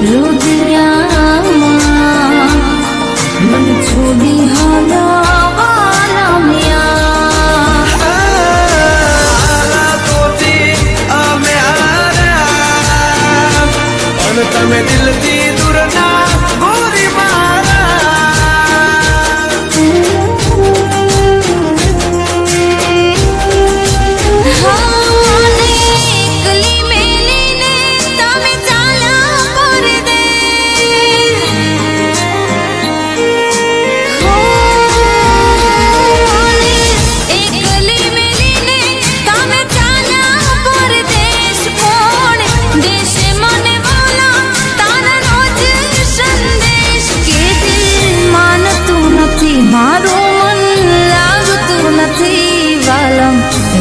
રુદિયામાં મન છોડી હાલવાના મ્યા અમે હાર્યા પણ તમે દિલથી દૂર ના ગોરી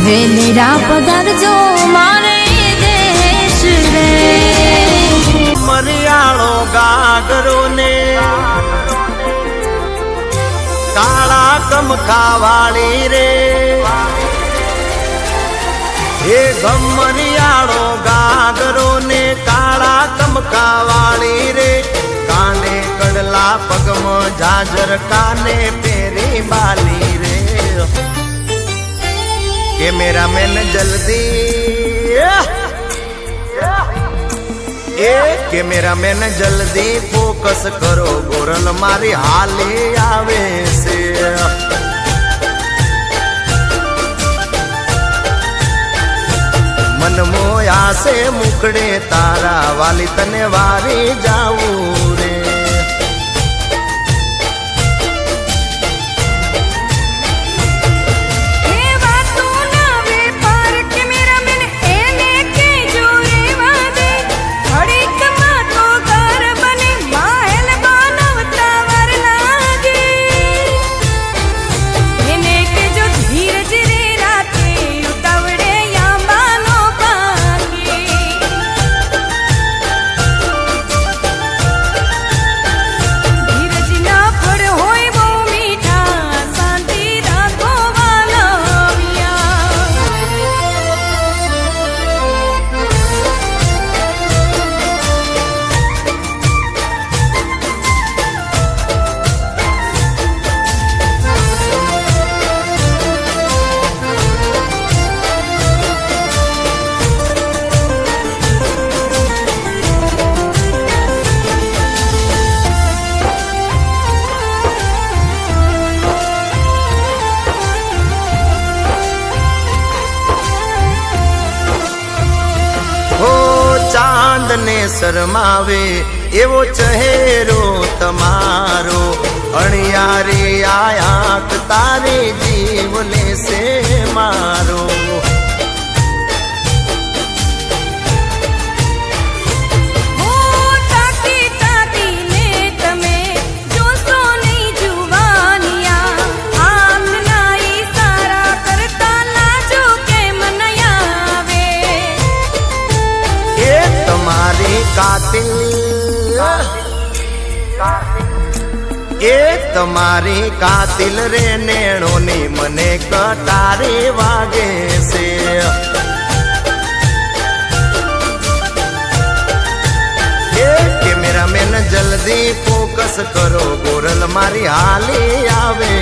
વેલેરા પધારજો મારે દેશ રે મરિયાળો ગાગરો ને કાળા કમખા વાળી રે હે ગમરિયાળો ગાગરો ને કાળા કમખા વાળી રે કાને કડલા પગમાં જાજર કાને પેરી બાલી રે કેમેરામેન જલ્દી કેમેરામેન જલ્દી ફોકસ કરો ગોરલ મારી હાલી આવે છે મન મોયા છે મુકડે તારા વાલી તને વારી જાવું રે ચાંદ ને શરમાવે એવો ચહેરો તમારો અણિયારી આયાક તારે જીવ લેશે મારો કાતિલ એ તમારી કાતિલ રે નેણોની મને કટારે વાગે છે એ કેમેરામેન જલ્દી ફોકસ કરો ગોરલ મારી હાલી આવે